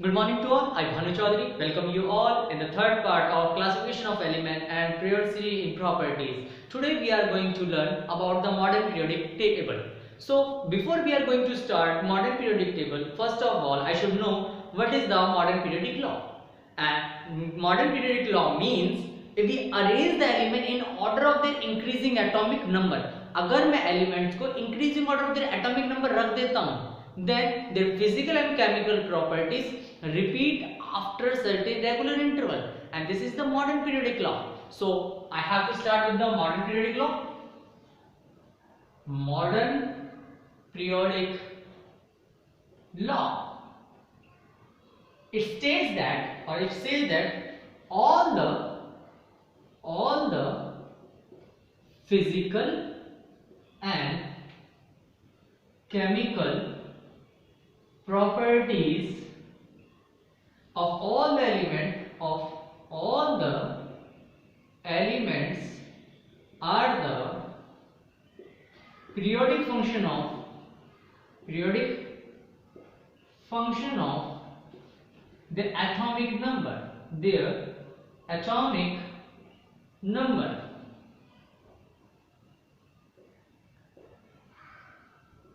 Good morning to all. I'm Bhanu Chaudhary. Welcome you all in the third part of classification of element and periodicity in properties. Today we are going to learn about the modern periodic table. So before we are going to start modern periodic table, first of all I should know what is the modern periodic law. And modern periodic law means if we arrange the element in order of their increasing atomic number. अगर मैं elements को increasing order of their atomic number रख देता हूँ, then their physical and chemical properties repeat after certain regular interval, and this is the modern periodic law. So I have to start with the modern periodic law. Modern periodic law, it states that, or it says that all the physical and chemical properties of all the elements are the periodic function of the atomic number, their atomic number.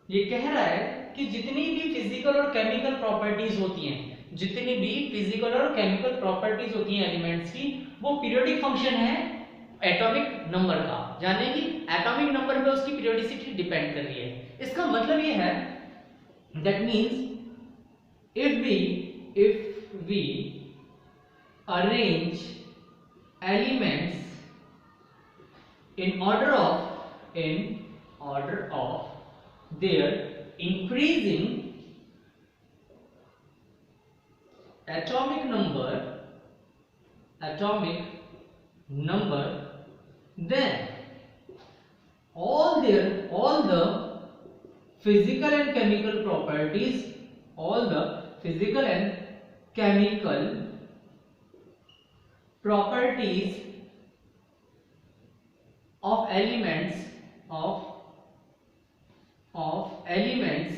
ये कह रहा है कि जितनी भी physical और chemical properties होती हैं, जितनी भी फिजिकल और केमिकल प्रॉपर्टीज होती हैं एलिमेंट्स की, वो पीरियोडिक फंक्शन है एटॉमिक नंबर का, यानी कि एटॉमिक नंबर पे उसकी पीरियोडिसिटी डिपेंड कर रही है। इसका मतलब ये है that means if we arrange elements in order of their increasing atomic number, then all the physical and chemical properties, of elements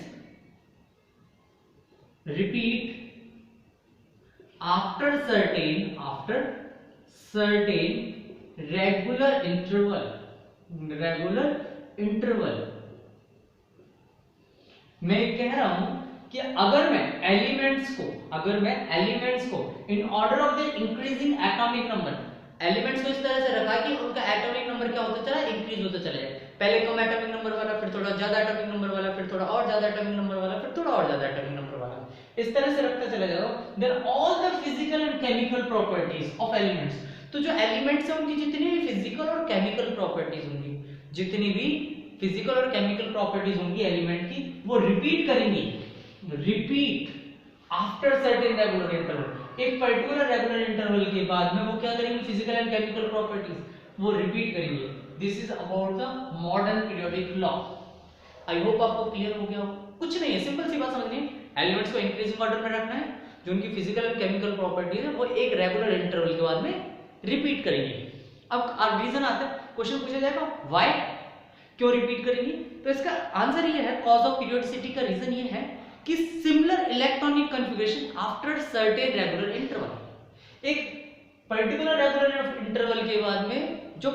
repeat after certain regular interval. मैं कह रहा हूं कि अगर मैं एलिमेंट्स को इन order of the increasing atomic number, elements को इस तरह से रखा कि उनका एटॉमिक नंबर क्या होता चला, इंक्रीज होता चला जाए। पहले कम एटॉमिक नंबर वाला, फिर थोड़ा ज्यादा एटॉमिक नंबर वाला, फिर थोड़ा और ज्यादा एटॉमिक नंबर वाला, फिर थोड़ा और ज्यादा एटॉमिक नंबर वाला, इस तरह से रखता चला जाएगा। Then all the physical and chemical properties of elements, तो जो एलिमेंट्स हैं उनकी जितनी भी फिजिकल और केमिकल प्रॉपर्टीज होंगी, जितनी भी फिजिकल और केमिकल प्रॉपर्टीज होंगी एलिमेंट की, वो repeat after certain regular interval. एक पर्टिकुलर रेगुलर इंटरवल के बाद में वो क्या करेंगे, फिजिकल एंड केमिकल प्रॉपर्टीज वो रिपीट करेंगे। This is about the modern periodic law. I hope आपको क्लियर हो गया हो। कुछ नहीं है, सिंपल सी बात समझनी है। एलिमेंट्स को इंक्रीजिंग ऑर्डर में रखना है, जो उनकी फिजिकल एंड केमिकल प्रॉपर्टीज है वो एक रेगुलर इंटरवल के बाद में रिपीट करेंगे। अब रीजन आता है, क्वेश्चन पूछा जाएगा व्हाई, क्यों रिपीट करेंगे? तो इसका आंसर ये है, कॉज ऑफ पीरियोडिसिटी का रीजन ये है कि similar electronic configuration after certain regular interval. एक पर्टिकुलर रेगुलर इंटरवल के बाद में जो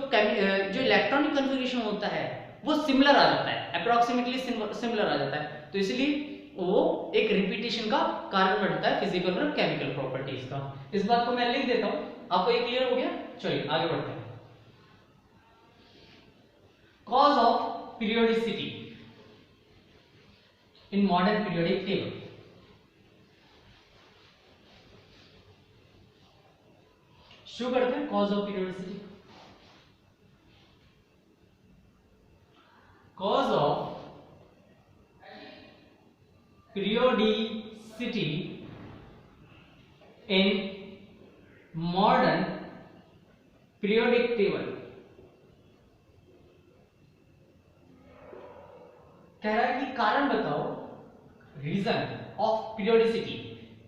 इलेक्ट्रॉनिक कॉन्फ़िगरेशन होता है वो सिमिलर आ जाता है, अप्रोक्सीमेटली सिमिलर आ जाता है, तो इसलिए वो एक रिपीटेशन का कारण बनता है फिजिकल और केमिकल प्रॉपर्टीज का। इस बात को मैं लिख देता हूं, आपको ये क्लियर हो गया? चलिए आगे बढ़ते हैं। Cause of periodicity in modern periodic table. शुरू करते हैं cause of periodicity. Cause of periodicity in modern periodic table. कह रहा है कि कारण बताओ, रीजन ऑफ पीरियोडिसिटी।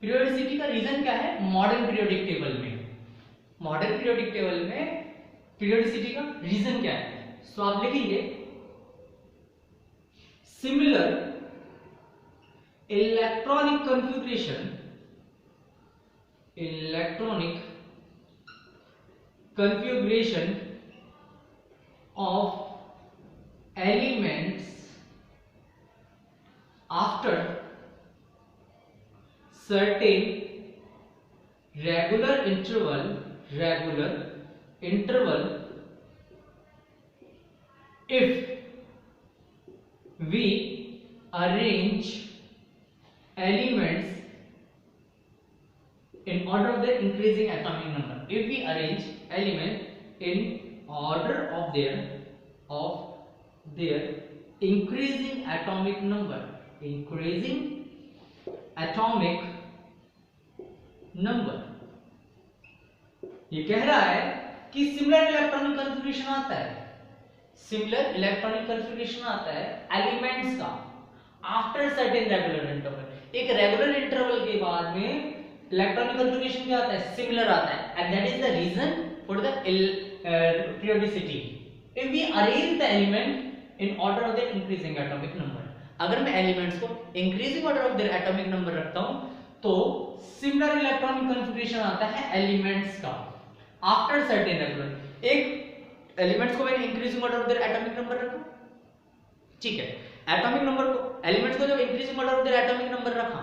पीरियोडिसिटी का रीजन क्या है मॉडर्न पीरियोडिक टेबल में? मॉडर्न पीरियोडिक टेबल में पीरियोडिसिटी का रीजन क्या है? सो आप लिखेंगे similar electronic configuration electronic configuration of elements after certain regular interval if we arrange elements in order of their increasing atomic number. If we arrange elements in order of their increasing atomic number, ये कह रहा है कि similar electronic configuration आता है elements का after certain regular interval, एक regular interval के बाद में इलेक्ट्रॉनिक कन्फिगरेशन क्या आता है, सिमिलर आता है, and that is the reason for the periodicity. If we arrange the element in order of their increasing atomic number, अगर मैं एलिमेंट्स को increasing order of their atomic number रखता हूं तो सिमिलर इलेक्ट्रॉनिक कन्फिगरेशन आता है एलिमेंट्स का after certain regular. एक एलिमेंट्स को मैंने increasing order of their atomic number रखा, ठीक है, एटॉमिक नंबर को एलिमेंट्स को जब increasing order of their atomic number रखा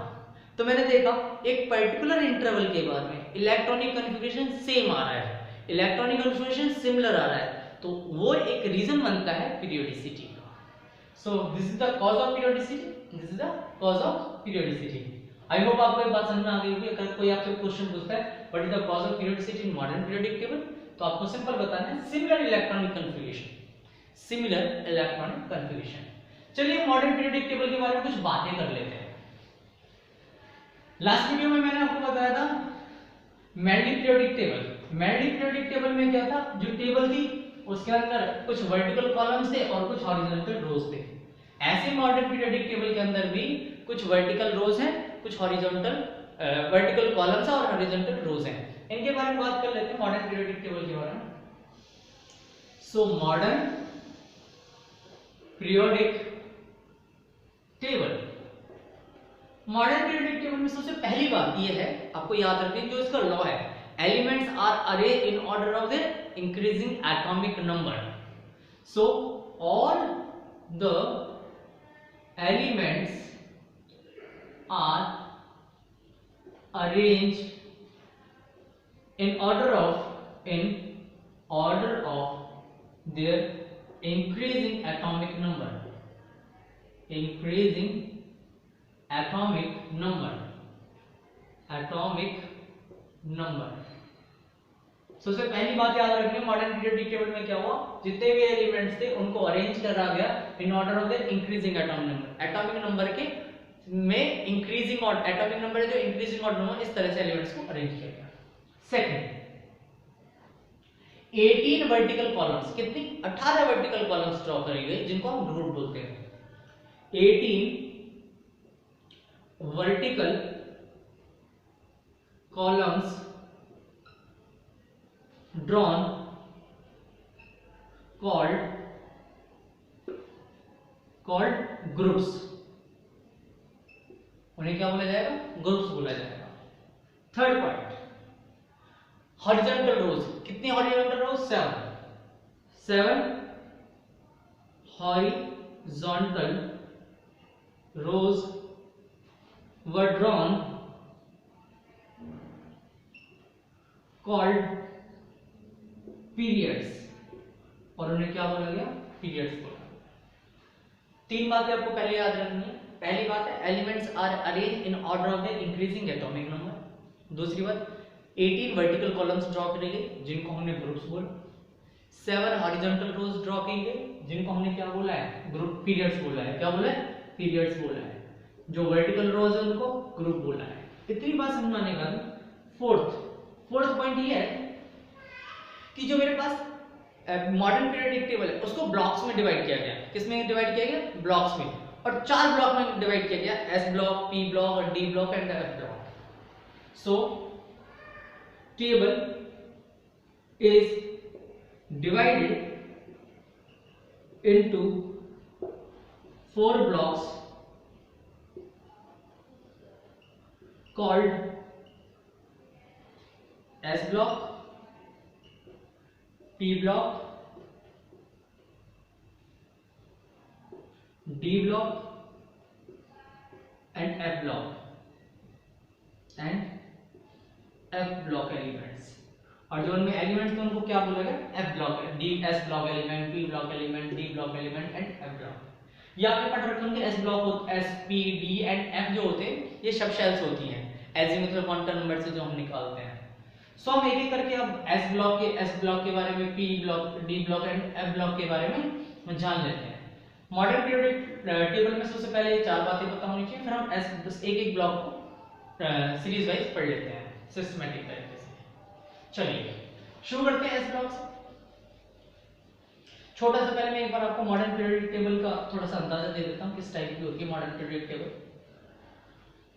तो मैंने देखा एक पर्टिकुलर इंटरवल के बाद में इलेक्ट्रॉनिक कन्फिगरेशन सेम आ रहा है, इलेक्ट्रॉनिक कन्फिगरेशन सिमिलर आ रहा है, तो वो एक रीजन बनता है पीरियोडिसिटी का। So this is the cause of periodicity. I hope आपको एक बात समझ में आ गई होगी। अगर कोई आपसे क्वेश्चन पूछता है what is the cause of periodicity in modern periodic table, तो आपको सिंपल बताना है सिमिलर इलेक्ट्रॉनिक कन्फिगरेशन। चलिए मॉडर्न पीरियोडिक टेबल के बारे में कुछ बातें कर लेते हैं। लास्ट वीडियो में मैंने आपको बताया था मेंडली पीरियोडिक टेबल में क्या था, जो टेबल थी उसके अंदर कुछ वर्टिकल कॉलम्स थे और कुछ हॉरिजॉन्टल रोज थे। ऐसे मॉडर्न पीरियोडिक टेबल के अंदर भी कुछ वर्टिकल रोज हैं, कुछ हॉरिजॉन्टल वर्टिकल कॉलम्स और हॉरिजॉन्टल रोज हैं। इनके बारे में बात कर लेते हैं मॉडर्न पीरियोडिक टेबल के बारे में। सो मॉडर्न पीरियोडिक टेबल में सबसे पहली बात यह है, आपको याद रखिए जो इसका लॉ है, elements are arranged in order of their increasing atomic number. So all the elements are arranged in order of their increasing atomic number. सबसे पहली बात याद रखनी है, मॉडर्न पीरियोडिक टेबल में क्या हुआ, जितने भी एलिमेंट्स थे उनको अरेंज करा गया इन order of their increasing atomic number के में इंक्रीजिंग ऑर्डर, एटॉमिक नंबर जो इंक्रीजिंग ऑर्डर में, इस तरह से एलिमेंट्स को अरेंज किया गया। सेकंड, 18 वर्टिकल कॉलम्स, कितनी 18 वर्टिकल कॉलम्स ड्रॉ करी गई जिनको हम ग्रुप बोलते हैं। 18 vertical columns drawn called groups, उन्हें क्या बोला जाएगा, ग्रुप्स बोला जाएगा। थर्ड पॉइंट, हॉरिजॉन्टल रोज, कितनी हॉरिजॉन्टल रोज, 7 हॉरिजॉन्टल रोज वर ड्रॉन called periods, और उन्हें क्या बोला गया, periods बोला। तीन बातें आपको पहले याद रखनी है। पहली बात है elements are arrange in order of the increasing atomic number. दूसरी बात 18 वर्टिकल कॉलम्स ड्रॉ किए गए जिनको हमने ग्रुप्स बोला। 7 हॉरिजॉन्टल रोज ड्रॉ की गई जिनको हमने क्या बोला है, ग्रुप पीरियड्स बोला है। क्या बोला है, पीरियड्स बोला है। जो वर्टिकल रोज है उनको ग्रुप बोला है। इतनी बात समझने का फोर्थ पॉइंट ये है कि जो मेरे पास मॉडर्न पीरियोडिक टेबल है उसको ब्लॉक्स में डिवाइड किया गया। किसमें डिवाइड किया गया, ब्लॉक्स में, और 4 ब्लॉक में डिवाइड किया गया, एस ब्लॉक, पी ब्लॉक और D block and F block. So table is divided into 4 blocks called S block, P block, D block and F block and F block elements. और जो उनमें elements थे उनको क्या बोला गया? F block, D S block element, P block element, D block element and F block. ये आपने पढ़ रखे होंगे। S block, S P D and F जो होते हैं ये सब शेल्स होती हैं एजीमुथल क्वांटम नंबर से जो हम निकालते हैं। सो हम एक एक करके अब एस ब्लॉक के बारे में, P block, D block and F block के बारे में जान लेते हैं। मॉडर्न पीरियोडिक टेबल में सबसे पहले ये चार बातें पता होनी चाहिए, फिर हम बस एक एक ब्लॉक को सीरीज वाइज पढ़ लेते हैं सिस्टमैटिक तरीके से। चलिए शुरू करते हैं एस ब्लॉक से। छोटा सा पहले मैं एक बार आपको मॉडर्न पीरियोडिक टेबल का थोड़ा सा अंदाजा दे देता हूँ किस टाइप की होती है मॉडर्न पीरियोडिक टेबल,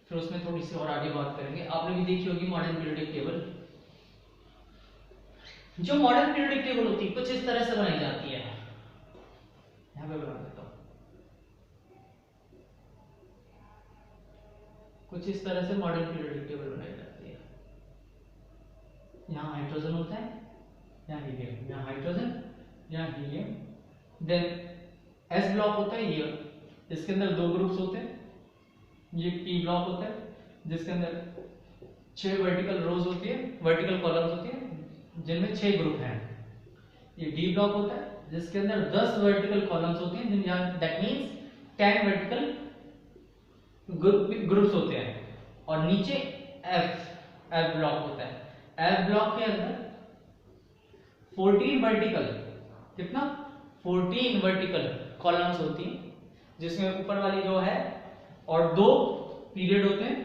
फिर उसमें थोड़ी सी और आगे बात करेंगे। आपने भी देखी होगी मॉडर्न पीरियोडिक टेबल। जो मॉडर्न पीरियोडिक टेबल होती है कुछ इस तरह से बनाई जाती है, यहां पे बना देता हूं, कुछ इस तरह से मॉडर्न पीरियोडिक टेबल बनाई जाती है। यहाँ हाइड्रोजन होता है, यहाँ हीलियम, यहाँ हाइड्रोजन, यहाँ हीलियम, देन एस ब्लॉक होता है ये, इसके अंदर दो ग्रुप्स होते हैं। ये पी ब्लॉक होता है जिसके अंदर 6 वर्टिकल रोज होती है, वर्टिकल कॉलम्स होती है जिनमें 6 ग्रुप हैं। ये डी ब्लॉक होता है जिसके अंदर 10 वर्टिकल कॉलम्स होती हैं, जिन दैट मींस 10 वर्टिकल ग्रुप्स होते हैं। और नीचे एफ ब्लॉक होता है। एफ ब्लॉक के अंदर 14 वर्टिकल, कितना 14 वर्टिकल कॉलम्स होती हैं, जिसमें ऊपर वाली जो है और 2 पीरियड होते हैं।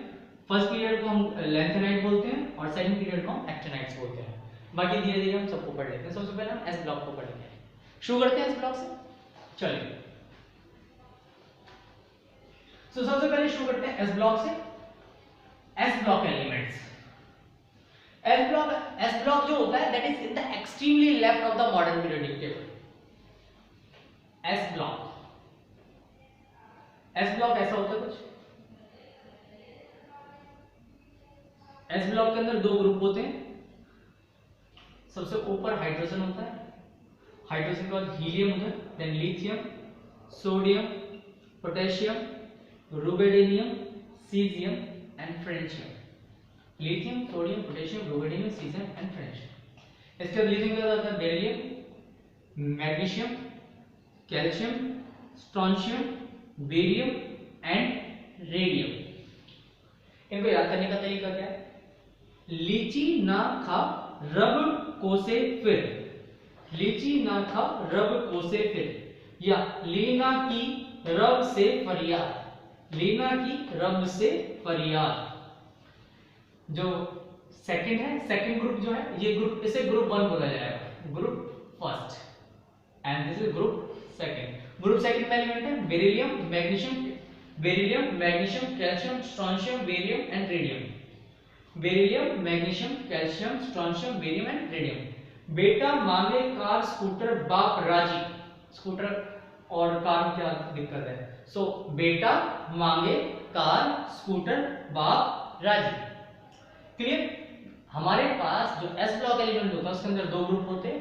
फर्स्ट पीरियड को हम लेंथेनाइट बोलते हैं और सेकंड पीरियड को हम एक्टिनाइट्स बोलते हैं। बाकी धीरे धीरे हम सबको पढ़ लेते हैं। सबसे पहले हम एस ब्लॉक को पढ़ेंगे। शुरू करते हैं एस ब्लॉक से। चलिए सबसे पहले शुरू करते हैं एस ब्लॉक से। S block elements. S block जो होता है that is in the extremely left of the modern periodic table. S block ऐसा होता है कुछ। एस ब्लॉक के अंदर 2 ग्रुप होते हैं। सबसे ऊपर हाइड्रोजन होता है, हाइड्रोजन के बाद हीलियम होता है, then lithium, sodium, potassium, rubidium, caesium and francium. Lithium, sodium, potassium, rubidium, caesium and francium. इसके बाद लिथियम के बाद आता है beryllium, magnesium, calcium, strontium, barium and radium. इनको याद करने का तरीका क्या है? लीची ना खा रब कोसे फिर, लीची ना खा रब कोसे फिर, या लीना की रब से फरियाद, लीना की रब से फरियाद। जो सेकंड है, सेकंड ग्रुप जो है, ये ग्रुप, इसे ग्रुप 1 बोला जाएगा, group first, and this is group second. Group second में एलिमेंट है beryllium, magnesium, calcium, strontium, barium and radium. Beryllium, magnesium, calcium, strontium, barium and radium. बेटा मांगे कार स्कूटर बाप राजी। स्कूटर और कार में क्या दिक्कत है? सो बेटा मांगे कार स्कूटर बाप राजी। क्लियर? हमारे पास जो एस ब्लॉक एलिमेंट होता है उसके अंदर 2 ग्रुप होते हैं,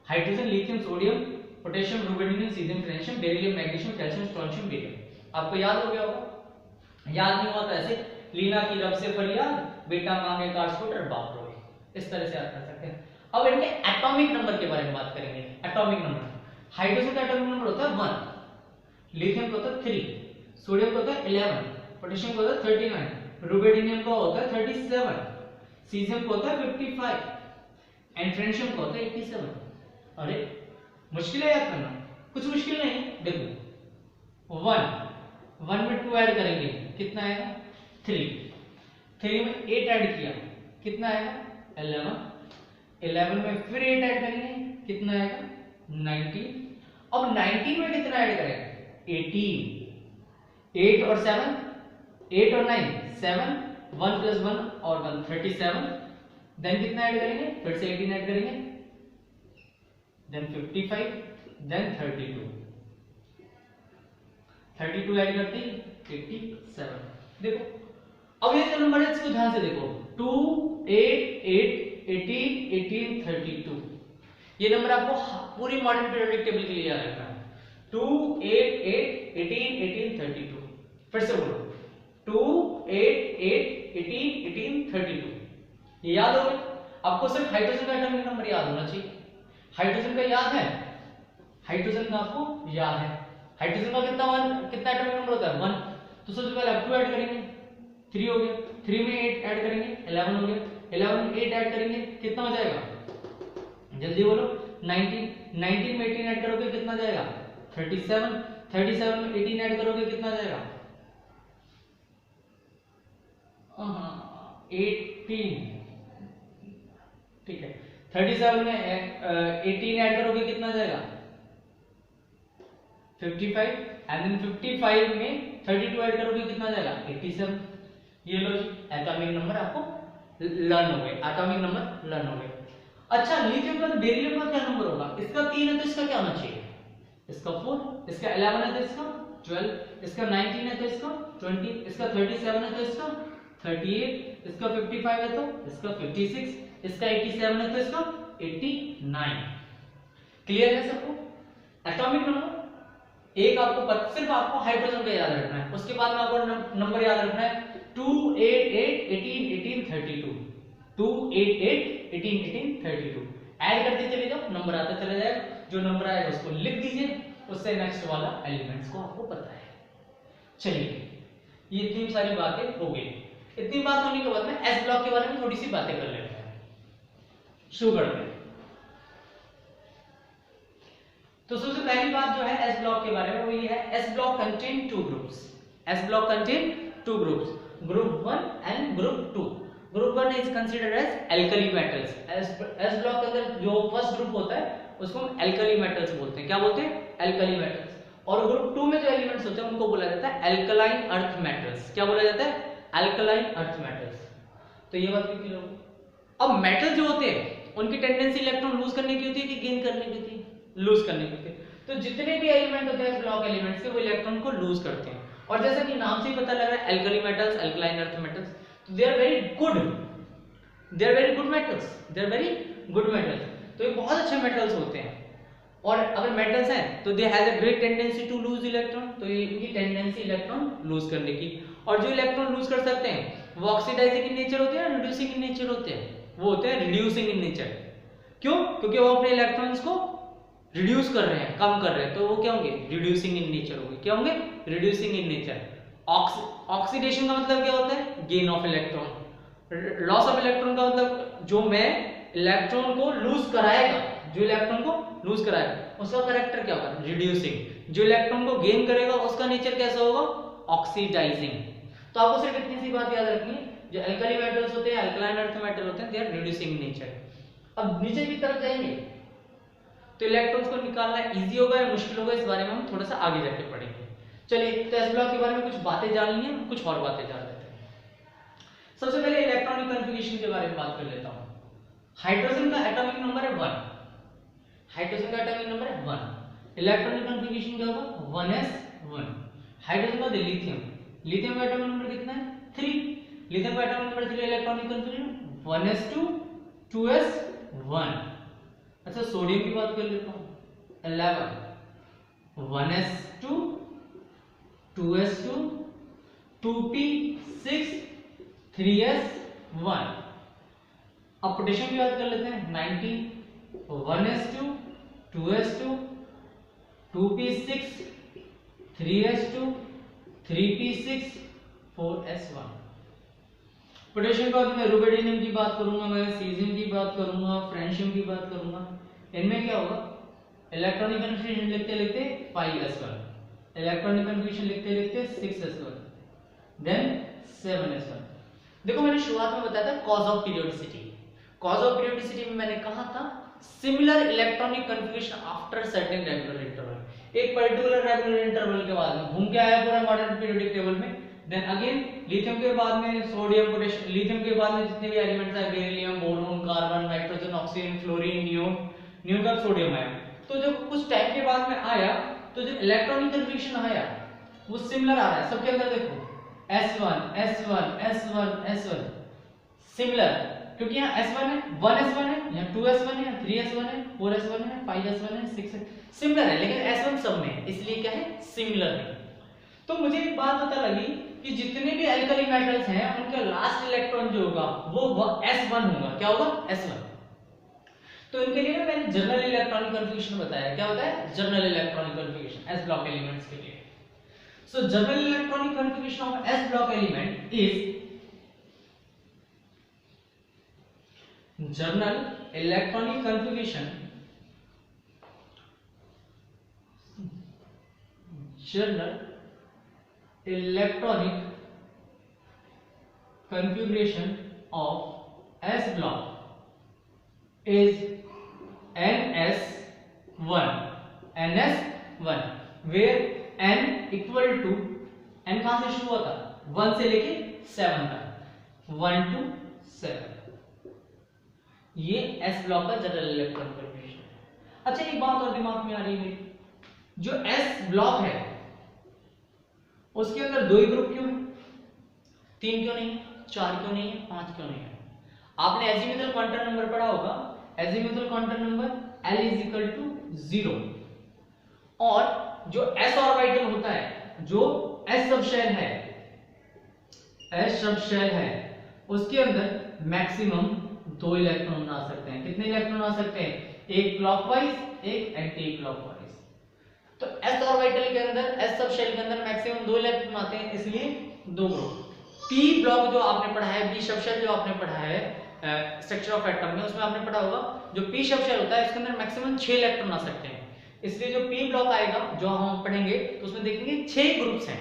hydrogen, lithium, sodium, potassium, rubidium, caesium, francium, beryllium, magnesium, calcium, strontium, barium. आपको याद हो गया होगा। याद नहीं हुआ तो ऐसे लीना की रब से फरियाद, बेटा मांगे कार स्कूटर बाप रोए, इस तरह से याद कर सकते हैं। अब इनके एटॉमिक नंबर के बारे में बात करेंगे। एटॉमिक नंबर, हाइड्रोजन का एटॉमिक नंबर होता है 1, लिथियम का होता है 3, सोडियम का होता है 11, पोटेशियम का होता है 39, रुबिडियम का होता है 37, सीजियम का होता है 55 एंड फ्रेंशियम का होता है 87। अरे मुश्किल है याद करना? कुछ मुश्किल नहीं। देखो 1 में 2 ऐड करेंगे कितना आएगा? 3 में 8 ऐड किया कितना आएगा? 11 में फिर 8 ऐड करेंगे कितना आएगा? 19। अब 19 में कितना ऐड करेंगे? 18। 8 और 7, 8 और 9 7, 1 + 1 और 1 37। देन कितना ऐड करेंगे? फिर से 18 ऐड करेंगे, देन 55, देन 32 ऐड करते 87। देखो अब ये जो नंबर है इसको ध्यान से देखो, 2 8 8 18 18 32 ये नंबर आपको पूरी मॉडर्न पीरियोडिक टेबल के लिए याद रखना है। 2 8 8 18 18 32। फिर से बोलो 2 8 8 18 18 32। ये याद हो गया? आपको सिर्फ हाइड्रोजन का एटॉमिक नंबर याद होना चाहिए। हाइड्रोजन का याद है? हाइड्रोजन का आपको याद है? हाइड्रोजन का कितना एटॉमिक नंबर होता है? 1। तो सबसे पहले आप 2 ऐड करेंगे, 3 हो गया। 3 में 8 ऐड करेंगे, 11 हो गया। 11 में 8 ऐड करेंगे, कितना हो जाएगा? जल्दी बोलो। 19 19 में 18 ऐड करोगे कितना जाएगा? 37। 37 में 18 ऐड करोगे कितना जाएगा? 18। ठीक है। 37 में 18 ऐड करोगे कितना जाएगा? 55। एंड देन 55 में 32 ऐड करोगे कितना जाएगा? 87। ये लो जी, एटॉमिक नंबर आपको लर्न हो गए। एटॉमिक नंबर लर्न हो गए। अच्छा, लिथियम का बेरिलियम का क्या नंबर होगा? इसका 3 है तो इसका क्या होना चाहिए? इसका 4। इसका 11 है तो इसका 12। इसका 19 है तो इसका 20। इसका 37 है तो इसका 38। इसका 55 है तो इसका 56। इसका 87 है तो इसका 89। क्लियर है सबको? एटॉमिक नंबर एक आपको सिर्फ आपको हाइड्रोजन का याद रखना है। उसके बाद में आपको नंबर याद रखना है 2 8 8 18 18 32। 2 8 8 18 18 32 ऐड करते चले जाओ, नंबर आता चला जाएगा। जो नंबर आएगा उसको लिख दीजिए, उससे नेक्स्ट वाला एलिमेंट्स को आपको पता है। चलिए, ये इतनी सारी बातें हो गई। इतनी बात होने के बाद में एस ब्लॉक के बारे में थोड़ी सी बातें कर लेते हैं। शुरू करते हैं। तो सबसे पहली बात जो है एस ब्लॉक के बारे में वो ये है, S block contain 2 groups. S block contain 2 groups, group 1 and group 2। Group 1 is considered as alkali metals. S block के अंदर जो फर्स्ट ग्रुप होता है उसको हम एल्कली मेटल्स बोलते हैं। क्या बोलते हैं? Alkali metals. और ग्रुप 2 में जो एलिमेंट्स होते हैं उनको बोला जाता है एल्कलाइन अर्थ मेटल्स। क्या बोला जाता है? Alkaline earth metals. तो ये बात भी क्लियर हो। अब मेटल जो होते हैं उनकी टेंडेंसी इलेक्ट्रॉन लूज करने की होती है कि गेन करने की होती है? लूज करने की होती है। तो जितने भी एलिमेंट होते हैं ब्लॉक एलिमेंट्स के, वो इलेक्ट्रॉन को लूज करते हैं। और जैसा कि नाम से ही पता लग रहा है alkali metals, alkaline earth metals, तो they are very good. They are very good metals. They are very good metals. तो ये बहुत अच्छे मेटल्स होते हैं। और अगर मेटल्स हैं तो they has a great tendency to lose electron. तो ये इनकी टेंडेंसी इलेक्ट्रॉन लूज करने की। और जो इलेक्ट्रॉन लूज कर सकते हैं वो ऑक्सीडाइजिंग इन नेचर होते हैं, रिड्यूसिंग इन नेचर होते हैं। वो होते हैं रिड्यूसिंग इन नेचर। क्यों? क्योंकि वो अपने इलेक्ट्रॉन्स को रिड्यूस कर रहे हैं, कम कर रहे हैं, तो वो क्या होंगे? रिड्यूसिंग इन नेचर होंगे। क्या होंगे? Reducing in nature. ऑक्सीडेशन का मतलब क्या होता है? Gain of electron. Loss of electron का मतलब जो मैं इलेक्ट्रॉन को लूज कराएगा, जो इलेक्ट्रॉन को लूज कराएगा उसका कैरेक्टर क्या होगा? रिड्यूसिंग। जो इलेक्ट्रॉन को गेन करेगा उसका नेचर कैसा होगा? ऑक्सीडाइजिंग। तो आपको सिर्फ इतनी सी बात याद रखनी है, जो एल्कली मेटल्स होते हैं, एल्कलाइन अर्थ मेटल होते हैं, दे आर रिड्यूसिंग नेचर। अब नीचे की तरफ जाएंगे तो इलेक्ट्रॉन्स को निकालना इजी होगा या मुश्किल होगा, इस बारे में हम थोड़ा सा आगे जाके पढ़ेंगे। चलिए, तो एस ब्लॉक के बारे में कुछ बातें जान ली हैं, कुछ और बातें जान लेते हैं। सबसे पहले इलेक्ट्रॉनिक कन्फिगरेशन के बारे में बात कर लेता हूं। हाइड्रोजन का एटॉमिक नंबर है 1। हाइड्रोजन का एटॉमिक नंबर है 1। इलेक्ट्रॉनिक कन्फिगरेशन क्या होगा? 1s1। हाइड्रोजन का लिथियम, लिथियम का एटॉमिक नंबर कितना है? 3। लिथियम का atomic number 3। Electronic configuration 1s2 2s1। अच्छा, सोडियम की बात कर लेता हूं। 11 1s2 2s2 2p6 3s1। अब पोटेशियम की बात कर लेते हैं। 19 1s2 2s2 2p6 3s2 3p6 4s1। Potassium का मैं रुबिडियम की बात करूंगा, मैं सीजियम की बात करूंगा, फ्रेंशियम की बात करूंगा। इनमें क्या होगा? इलेक्ट्रॉनिक कन्फिगरेशन लिखते लिखते 5s1, इलेक्ट्रॉनिक कन्फिगरेशन लिखते लिखते 6s1, देन 7s1। देखो, मैंने शुरुआत में बताया था cause of periodicity. Cause of periodicity में मैंने कहा था similar electronic configuration after certain regular interval. एक पर्टिकुलर रेगुलर इंटरवल के बाद में घूम के आया पूरा मॉडर्न पीरियोडिक टेबल में। देन अगेन लिथियम के बाद में सोडियम, पोटेशियम। लिथियम के बाद में जितने भी एलिमेंट्स है, beryllium, boron, carbon, nitrogen, oxygen, fluorine, neon, neon का सोडियम आया। तो जब कुछ टाइम के बाद में आया तो जो इलेक्ट्रॉनिक कन्फिगरेशन आया वो सिमिलर आ रहा है सबके अंदर। देखो S1 S1 S1 S1 similar. क्योंकि यहाँ S1 है, 1S1 है, यहाँ 2S1 है, 3S1 है, 4S1 है, 5S1 है, 6 है, सिमिलर है, लेकिन S1 सब में है, इसलिए क्या है, सिमिलर है। तो मुझे एक बात पता लगी कि जितने भी अल्कली मेटल्स हैं उनका लास्ट इलेक्ट्रॉन जो होगा वो S1 होगा। क्या होगा? S1। तो इनके लिए ना मैंने जनरल इलेक्ट्रॉनिक कन्फिग्रेशन बताया। क्या होता है? General electronic configuration S block elements के लिए। सो general electronic configuration of S block element is general electronic configuration general electronic configuration of S block is NS1 where N equal to N कहां से शुरू होता है? 1 से लेके 7 तक, 1 to 7। ये S ब्लॉक का जनरल इलेक्ट्रॉनिक कन्फिग्रेशन है। अच्छा एक बात और दिमाग में आ रही है मेरी, जो S ब्लॉक है उसके अंदर 2 ही ग्रुप क्यों है? 3 क्यों नहीं है? 4 क्यों नहीं है? 5 क्यों नहीं है? आपने एजीमुथल क्वांटम नंबर पढ़ा होगा। Azimuthal quantum number L is equal to 0 और जो S ऑर्बिटल होता है, जो S सबशेल है, उसके अंदर मैक्सिमम 2 इलेक्ट्रॉन आ सकते हैं। कितने इलेक्ट्रॉन आ सकते हैं? एक क्लॉकवाइज, एक एंटी क्लॉकवाइज। तो S ऑर्बिटल के अंदर, S सब शेल के अंदर मैक्सिमम 2 इलेक्ट्रॉन आते हैं, इसलिए 2 ग्रुप। P ब्लॉक जो आपने पढ़ा है, B सब शेल जो आपने पढ़ा है स्ट्रक्चर ऑफ एटम में, उसमें आपने पढ़ा होगा जो P सब शेल होता है इसके अंदर मैक्सिमम 6 इलेक्ट्रॉन आ सकते हैं। इसलिए जो P ब्लॉक आएगा, जो हम पढ़ेंगे, तो उसमें देखेंगे 6 ग्रुप्स हैं।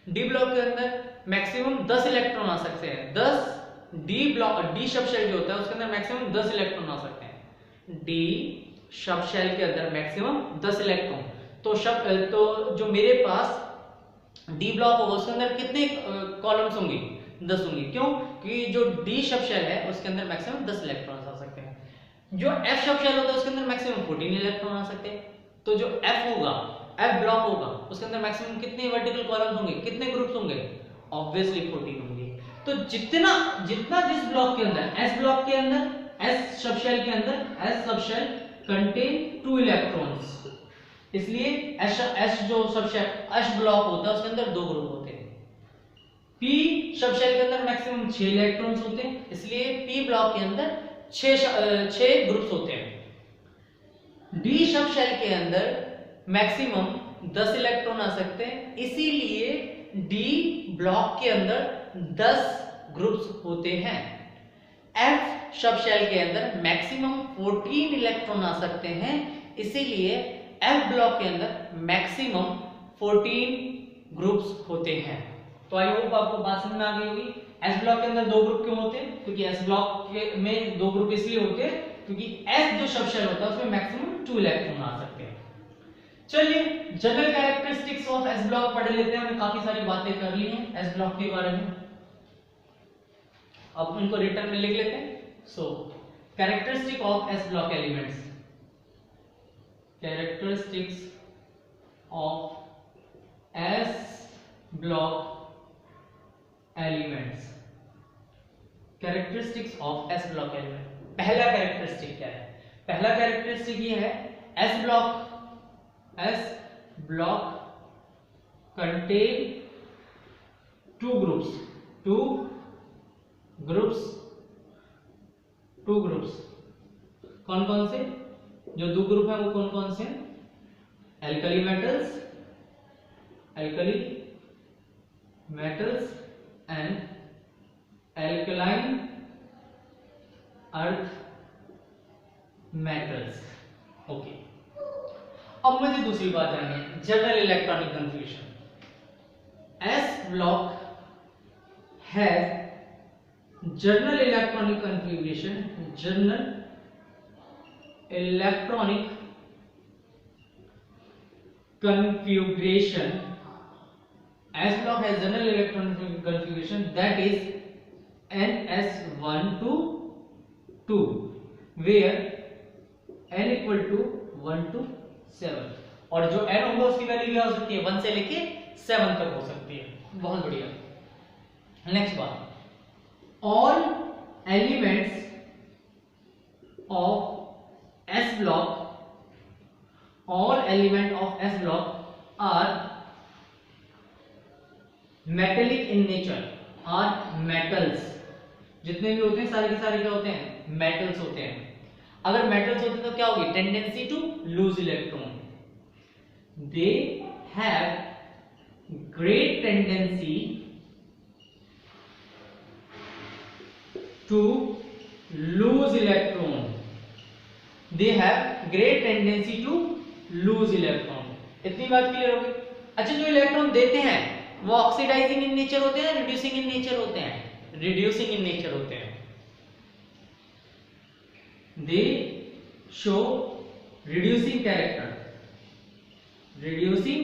D ब्लॉक के अंदर मैक्सिमम 10 इलेक्ट्रॉन आ सकते हैं। 10 डी सब शेल जो होता है उसके अंदर मैक्सिमम 10 इलेक्ट्रॉन आ सकते हैं। डी सब शेल के अंदर मैक्सिमम 10 इलेक्ट्रॉन। तो जो मेरे पास डी ब्लॉक होगा उसके अंदर कितने कॉलम्स होंगे? 10 होंगे। क्यों? क्योंकि जो डी सब शेल है उसके अंदर मैक्सिमम 10 इलेक्ट्रॉन आ सकते हैं। जो एफ सब शेल होता है उसके अंदर मैक्सिमम 14 इलेक्ट्रॉन आ सकते हैं। तो जो एफ होगा, एफ ब्लॉक होगा, उसके अंदर मैक्सिमम कितने वर्टिकल कॉलम्स होंगे, कितने ग्रुप्स होंगे? ऑब्वियसली 14 होंगे। तो जितना जिस ब्लॉक के अंदर, एस ब्लॉक के अंदर, एस सब शेल के अंदर, S sub shell contain 2 electrons, इसलिए एस जो सब शेल एस ब्लॉक होता है उसके अंदर 2 ग्रुप होते हैं। पी सब शेल के अंदर मैक्सिमम 6 इलेक्ट्रॉन्स होते हैं, इसलिए पी ब्लॉक के अंदर 6 ग्रुप्स होते हैं। डी सब शेल के अंदर मैक्सिमम 10 इलेक्ट्रॉन आ सकते हैं, इसीलिए डी ब्लॉक के अंदर 10 ग्रुप्स होते हैं। एफ सब शेल के अंदर मैक्सिमम 14 इलेक्ट्रॉन आ सकते हैं, इसीलिए एफ ब्लॉक के अंदर मैक्सिमम 14 ग्रुप्स होते हैं। तो आई होप आपको बात समझ में आ गई होगी। एस ब्लॉक के अंदर 2 ग्रुप क्यों होते हैं? क्योंकि एस ब्लॉक में 2 ग्रुप इसलिए होते हैं क्योंकि एस जो सब शेल होता है उसमें मैक्सिमम 2 इलेक्ट्रॉन आ सकते हैं। चलिए general characteristics of S block पढ़ लेते हैं। हमने काफी सारी बातें कर ली हैं एस ब्लॉक के बारे में, अब इनको रिटर्न में लिख लेते हैं। So characteristic of S block elements, characteristics of S block elements, characteristics of S block element. पहला कैरेक्टरिस्टिक क्या है? पहला कैरेक्टरिस्टिक ये है एस ब्लॉक contain 2 groups। कौन कौन से? जो 2 ग्रुप है वो कौन कौन से? Alkali metals and alkaline earth metals. Okay, अब मुझे दूसरी बात जाननी है, general electronic configuration. S block has general electronic configuration, general electronic configuration, S block has general electronic configuration that is ns1 to 2 where n equal to 1 to 7 और जो n होगा उसकी वैल्यू क्या हो सकती है? 1 से लेके 7 तक हो सकती है। बहुत बढ़िया। नेक्स्ट बात, all elements of S block, all element of S block are metallic in nature, are metals. जितने भी होते हैं सारे के सारे क्या होते हैं? metals होते हैं. अगर metals होते तो क्या होगी? tendency to lose electron. They have great tendency to lose electron. They have great tendency to lose electron. इतनी बात क्लियर होगी. अच्छा, जो इलेक्ट्रॉन देते हैं वो ऑक्सीडाइजिंग इन नेचर होते हैं, रिड्यूसिंग इन नेचर होते हैं? रिड्यूसिंग इन नेचर होते हैं. They show reducing character. Reducing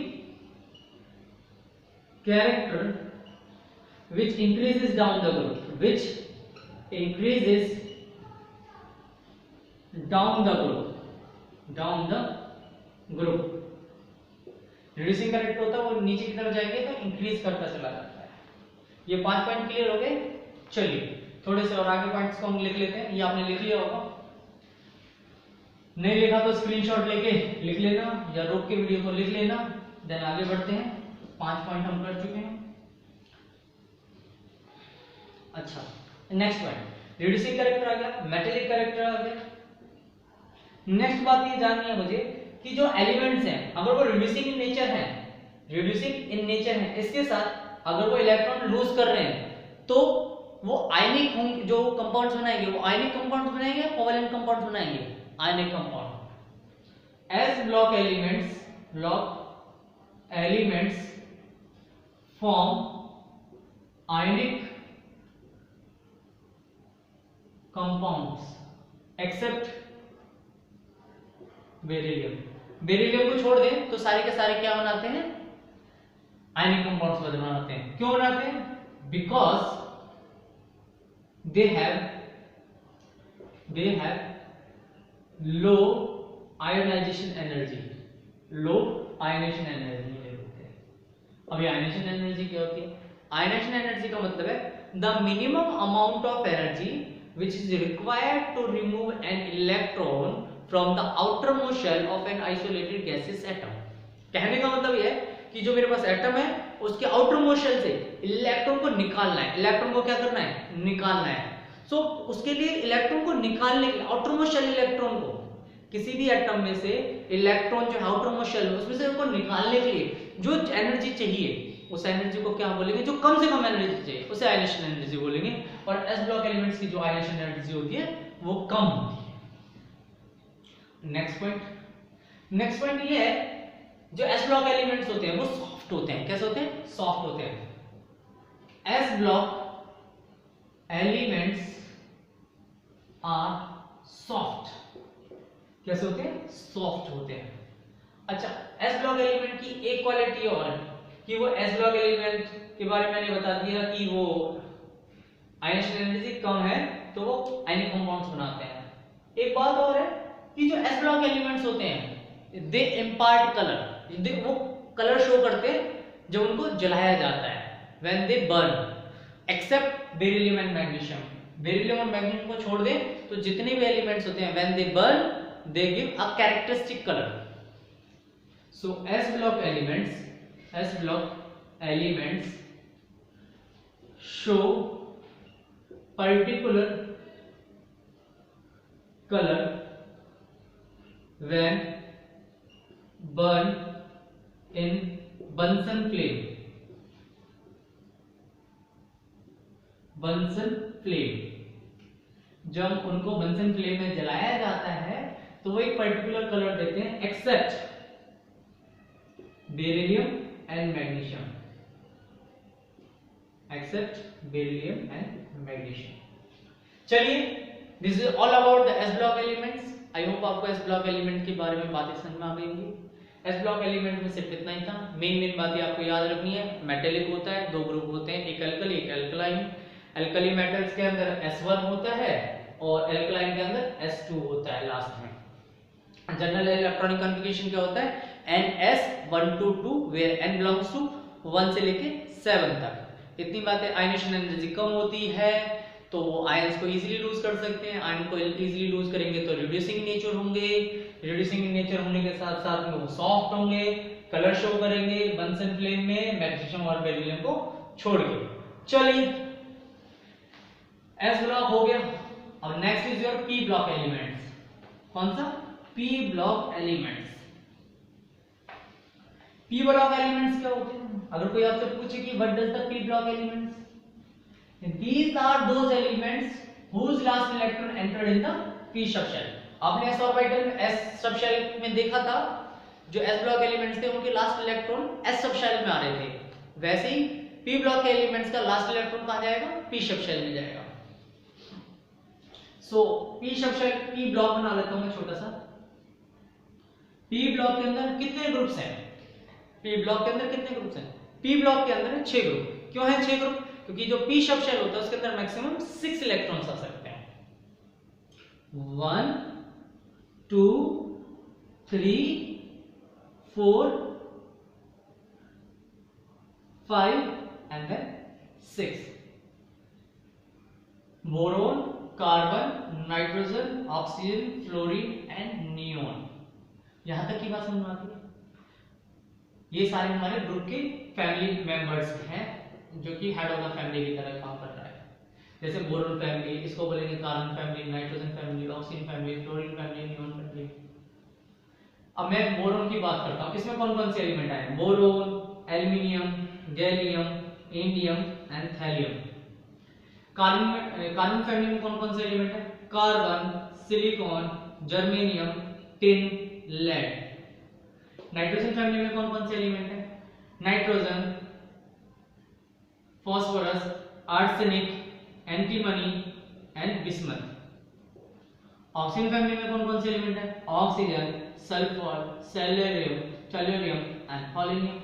character which increases down the group. Which increases down the group. Reducing correct होता है वो नीचे की तरफ जाएंगे तो इंक्रीज करता चला जाता है. ये 5 पॉइंट क्लियर हो गए. चलिए थोड़े से और आगे पॉइंट्स को हम लिख लेते हैं. ये आपने लिख लिया होगा, नहीं लिखा तो स्क्रीनशॉट लेके लिख लेना या रोक के वीडियो को लिख लेना. देन आगे बढ़ते हैं. 5 पॉइंट हम कर चुके हैं. अच्छा, नेक्स्ट पॉइंट रिड्यूसिंग कैरेक्टर आ गया, मेटेलिक कैरेक्टर आ गया. नेक्स्ट बात ये जाननी है मुझे कि जो एलिमेंट्स हैं अगर वो रिड्यूसिंग इन नेचर है, इसके साथ अगर वो इलेक्ट्रॉन लूज कर रहे हैं तो वो आयनिक जो कंपाउंड्स बनाएंगे वो आयनिक कंपाउंड्स बनाएंगे, कोवैलेंट कंपाउंड्स बनाएंगे, ionic compound. S block elements form ionic compounds except beryllium. Beryllium को छोड़ दें तो सारे के सारे क्या बनाते हैं? आयनिक कंपाउंड्स बनाते हैं. क्यों बनाते हैं? Because they have low ionization energy. Low ionization energy होते हैं. अभी आयोनाइजेशन एनर्जी क्या होती है? आयोनाइजेशन एनर्जी का मतलब है the minimum amount of energy which is required to remove an electron from the outermost shell of an isolated gaseous atom. कहने का मतलब यह है कि जो मेरे पास एटम है उसके आउटरमोस्ट शेल से इलेक्ट्रॉन को निकालना है. इलेक्ट्रॉन को क्या करना है? निकालना है. सो उसके लिए इलेक्ट्रॉन को निकालने के लिए आउटरमोस्ट शेल इलेक्ट्रॉन को किसी भी एटम में से इलेक्ट्रॉन जो आउटरमोस्ट शेल है उसमें से उनको निकालने के लिए जो एनर्जी चाहिए उस एनर्जी को क्या बोलेंगे? जो कम से कम एनर्जी चाहिए उसे आयनेशन एनर्जी बोलेंगे. और एस ब्लॉक एलिमेंट्स की जो आयनेशन एनर्जी होती है वो कम होती है. नेक्स्ट पॉइंट ये है जो एस ब्लॉक एलिमेंट्स होते हैं वो सॉफ्ट होते हैं. कैसे होते हैं? सॉफ्ट होते हैं. S block elements are soft. कैसे होते हैं? सॉफ्ट होते हैं. अच्छा, एस ब्लॉक एलिमेंट की एक क्वालिटी और है कि वो एस ब्लॉक एलिमेंट के बारे में मैंने बता दिया कि वो आयनेशन एनर्जी कम है तो वो आयनिक कंपाउंड्स बनाते हैं. एक बात और है कि जो एस ब्लॉक एलिमेंट्स होते हैं दे इम्पार्ट कलर. वो कलर शो करते हैं जब उनको जलाया जाता है, when they burn, except beryllium and magnesium. Beryllium और मैग्नीशियम को छोड़ दें तो जितने भी एलिमेंट्स होते हैं when they burn they give a characteristic colour. So S block elements show particular color when burned in Bunsen flame. जब उनको बंसन फ्लेम में जलाया जाता है तो वो एक पर्टिकुलर कलर देते हैं एक्सेप्ट बेरिलियम एंड मैग्नीशियम. चलिए, this is all about the S block elements. I hope आपको एस ब्लॉक एलिमेंट के बारे में बातें समझ में आ गई होंगी. एस ब्लॉक एलिमेंट में सिर्फ इतना ही था. मेन बातें आपको याद रखनी है. मेटेलिक होता है, दो ग्रुप होते हैं, एक अल्कली एक एल्कलाइन. एल्कली मेटल्स के अंदर S1 होता है और एल्कलाइन के अंदर S2 होता है लास्ट में. जनरल इलेक्ट्रॉनिक कॉन्फ़िगरेशन क्या होता है? NS122 where N belongs to 1 से लेके 7 तक. इतनी बातें. आयनेशन एनर्जी कम होती है तो वो आयंस को इजीली लूज कर सकते हैं, आयन को इजीली लूज करेंगे तो रिड्यूसिंग नेचर होंगे, रिड्यूसिंग नेचर होने के साथ साथ में वो सॉफ्ट होंगे, कलर शो करेंगे बंसन फ्लेम में मैग्नीशियम और बेरिलियम को छोड़ के। चलिए एस ब्लॉक हो गया। अब next is your P block elements. कौन सा? P block elements. P block elements क्या होते हैं? अगर कोई आपसे पूछे कि what does the P block elements, these are those elements whose last electron entered in the p subshell। आपने s ऑर्बिटल में s सबशेल में देखा था, जो s ब्लॉक एलिमेंट्स थे उनके लास्ट इलेक्ट्रॉन s सबशेल में आ रहे थे, वैसे ही p ब्लॉक एलिमेंट्स का लास्ट इलेक्ट्रॉन कहां जाएगा? p सबशेल में जाएगा। सो p सबशेल p ब्लॉक बना लेता हूं मैं छोटा सा। p ब्लॉक के अंदर कितने ग्रुप्स हैं? p ब्लॉक के अंदर कितने ग्रुप्स हैं? p ब्लॉक के अंदर 6 ग्रुप। क्यों है 6 ग्रुप? क्योंकि जो p सबशेल होता है उसके अंदर मैक्सिमम 6 इलेक्ट्रॉन्स आ सकते हैं। 1 2 3 4 5 and then 6। Boron, carbon, nitrogen, oxygen, fluorine and neon. यहां तक की बात समझ में आती है? ये सारे हमारे ग्रुप के फैमिली मेंबर्स हैं जो कि हेड ऑफ द फैमिली की तरह काम कर रहा है। जैसे बोरोन फैमिली, इसको बोलेंगे carbon family, nitrogen family, oxygen family, fluorine family, neon family. अब मैं बोरोन की बात करता हूं। इसमें कौन कौन से एलिमेंट आए? Boron, aluminium, gallium, indium and thallium. Carbon family में कौन कौन से एलिमेंट है? Carbon, silicon, germanium, tin, lead. Nitrogen family में कौन कौन से एलिमेंट है? Nitrogen, phosphorus, arsenic, antimony and bismuth. Oxygen family में कौन कौन से एलिमेंट है? Oxygen, sulphur, selenium, tellurium and polonium.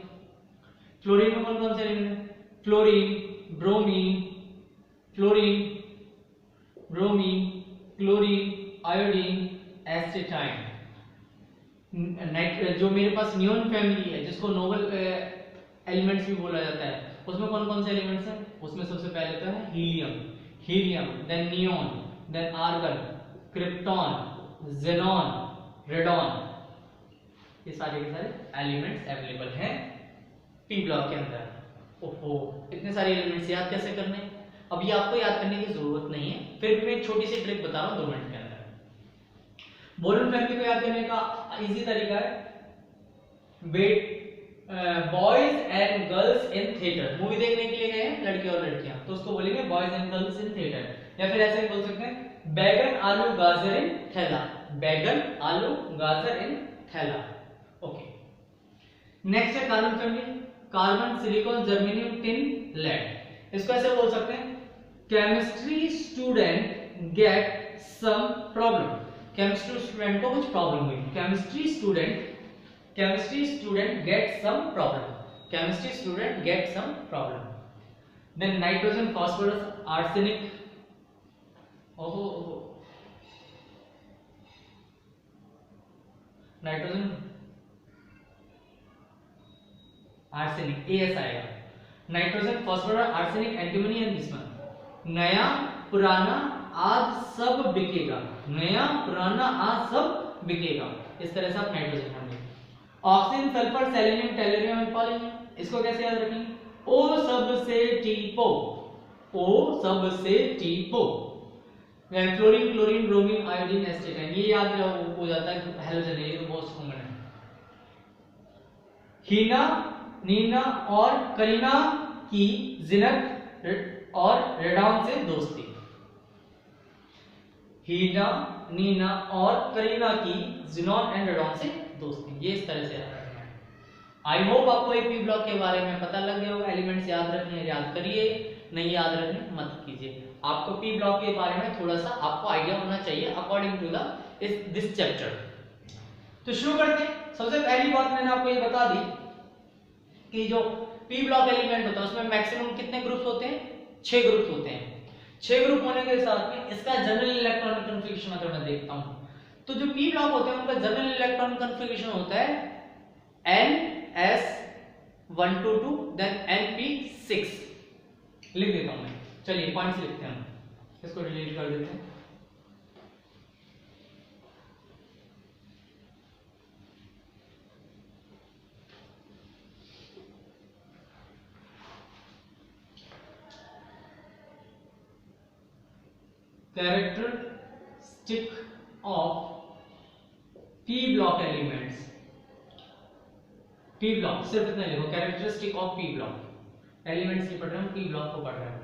Fluorine में कौन कौन से एलिमेंट है? Fluorine, bromine, chlorine, iodine, astatine. जो मेरे पास नियोन फैमिली है जिसको नोबल एलिमेंट्स भी बोला जाता है, उसमें कौन कौन से एलिमेंट्स हैं? उसमें सबसे पहले तो है helium, then neon, then argon, krypton, xenon, radon. ये सारे के सारे एलिमेंट्स अवेलेबल हैं पी ब्लॉक के अंदर। ओहो, इतने सारे एलिमेंट्स याद कैसे करने? अभी आपको याद करने की जरूरत नहीं है, फिर भी मैं एक छोटी सी ट्रिक बता रहा हूं 2 मिनट के अंदर। बोरोन फैमिली को याद करने का इजी तरीका है, boys and girls in theatre. Movie देखने के लिए गए हैं लड़के और लड़कियां, तो उसको बोलेंगे boys and girls in theatre. या फिर ऐसे बोल सकते हैं बैगन, आलू, गाजर इन थैला। बैगन, आलू, गाजर इन थैला। ओके, नेक्स्ट है carbon family. Carbon, silicon, germanium, tin, lead. इसको ऐसे बोल सकते हैं chemistry student get some problem. Chemistry student को कुछ प्रॉब्लम हुई। Chemistry student get some problem। Then nitrogen, phosphorus, arsenic, nitrogen, arsenic, AS आएगा। Nitrogen, phosphorus, arsenic, antimony and bismuth. नया पुराना आज सब बिकेगा, नया पुराना आज सब बिकेगा। इस तरह से आप nitrogen family. Oxygen, sulphur, selenium, tellurium and polonium. इसको कैसे याद रखेंगे? ओ सबसे टीपो, ओ सबसे टीपो। Fluorine, chlorine, bromine, iodine, astatine. ये याद हो जाता है हेलोजन है, ये तो बहुत कॉमन है। हीना, नीना और करीना की जिनत और रेडॉन से दोस्ती। हीना, नीना और करीना की जिनॉन एंड रेडॉन से दोस्ती। ये इस तरह से याद रखना है। आई होप आपको पी ब्लॉक के बारे में पता लग गया होगा। एलिमेंट्स याद रखने हैं याद करिए, नहीं याद रखने मत कीजिए। आपको पी ब्लॉक के बारे में थोड़ा सा आपको आइडिया होना चाहिए अकॉर्डिंग टू दिस चैप्टर। तो शुरू करते हैं। सबसे पहली बात मैंने आपको ये बता दी कि जो पी ब्लॉक एलिमेंट होता है उसमें मैक्सिमम कितने ग्रुप्स होते हैं? 6 ग्रुप्स होते हैं। 6 ग्रुप होने के साथ में इसका जनरल इलेक्ट्रॉनिक कन्फिगरेशन अगर मैं देखता हूं तो जो पी ब्लॉक होते हैं उनका जनरल इलेक्ट्रॉनिक कन्फिगरेशन होता है NS122 देन NP6। लिख देता हूं मैं, चलिए पॉइंट्स लिखते हैं। इसको डिलीट कर देते हैं। Characteristic of P block elements, P block सिर्फ इतना लिखो, characteristic of P block elements की पढ़ रहे हैं, पी ब्लॉक को पढ़ रहे हैं।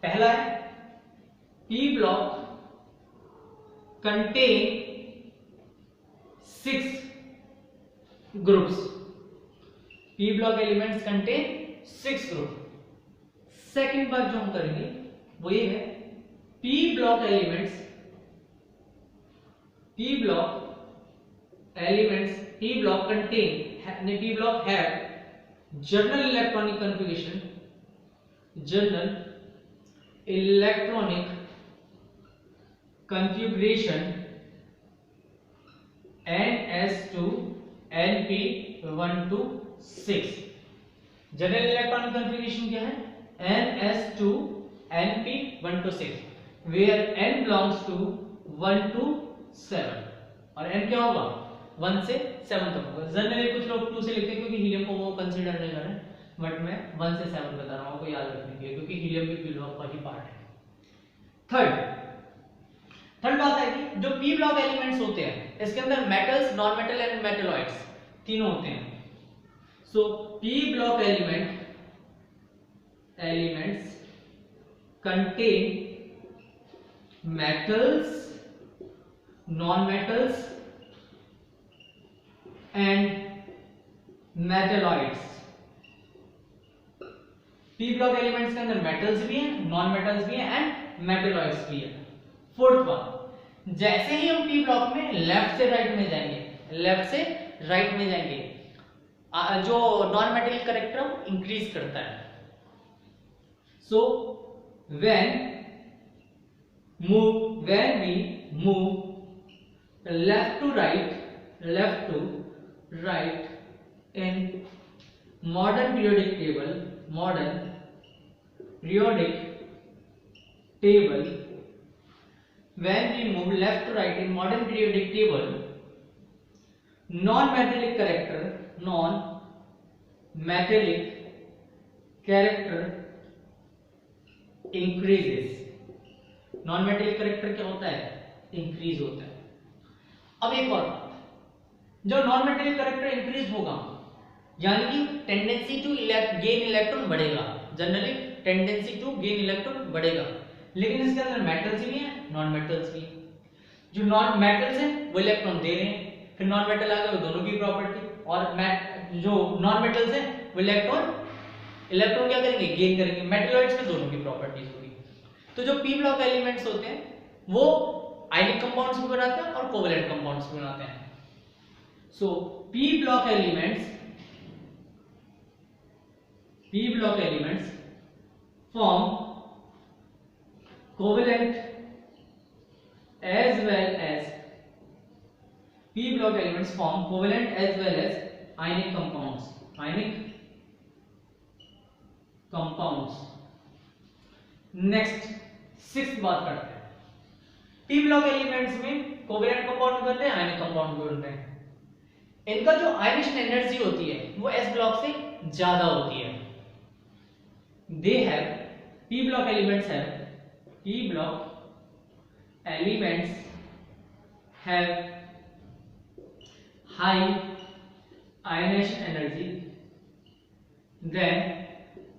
पहला है P block contain 6 groups, P block elements contain 6 group. Second बात जो हम करेंगे वो ये है P block elements, P block elements, P block contain, P block have general electronic configuration, general electronic configuration NS2 NP1 to 6। General electronic configuration क्या है? NS2 NP1 to 6, where N belongs to 1 to 7 और N क्या होगा 1 से 7 तक होगा। Generally कुछ लोग 2 से लिखते हैं क्योंकि हीलियम को वो कंसीडर नहीं कर रहे, बट मैं 1 से 7 बता रहा हूं आपको याद रखने के लिए, क्योंकि हीलियम भी पी ब्लॉक का ही पार्ट है। थर्ड बात है कि जो पी ब्लॉक एलिमेंट्स होते हैं इसके अंदर metals, non metal and metalloids तीनों होते हैं। So P block elements contain metals, non-metals and metalloids। P block elements के अंदर मेटल्स भी हैं, नॉन मेटल्स भी हैं एंड मेटलॉइड्स भी हैं। फोर्थ बात, जैसे ही हम पी ब्लॉक में लेफ्ट से राइट में जाएंगे, लेफ्ट से राइट में जाएंगे, जो नॉन मेटल कैरेक्टर इंक्रीज करता है। सो when we move left to right in modern periodic table, when we move left to right in modern periodic table, non-metallic character increases। Non metallic character क्या होता है? Increase होता है। अब एक और बात, जो नॉन मेटलिक कैरेक्टर इंक्रीज होगा यानी कि टेंडेंसी टू गेन इलेक्ट्रॉन बढ़ेगा, generally tendency to gain electron बढ़ेगा, लेकिन इसके अंदर मेटल्स भी हैं, नॉन मेटल्स भी हैं। जो नॉन मेटल्स हैं वो इलेक्ट्रॉन दे रहे हैं, फिर नॉन मेटल आ गए वो दोनों की प्रॉपर्टी, और जो नॉन मेटल्स हैं वो इलेक्ट्रॉन क्या करेंगे? गेन करेंगे। मेटलॉइड्स में दोनों की प्रॉपर्टीज होगी। तो जो पी ब्लॉक एलिमेंट्स होते हैं वो आयनिक कंपाउंड्स भी बनाते हैं और कोवेलेंट कंपाउंड्स भी बनाते हैं। So P block elements form covalent as well as ionic compounds. Next sixth बात करते हैं, पी ब्लॉक एलिमेंट्स में कोवेलेंट कंपाउंड बनते हैं, आयनिक कंपाउंड बनते हैं। इनका जो आयनेशन एनर्जी होती है वो एस ब्लॉक से ज्यादा होती है। They have P block elements have high ionization energy than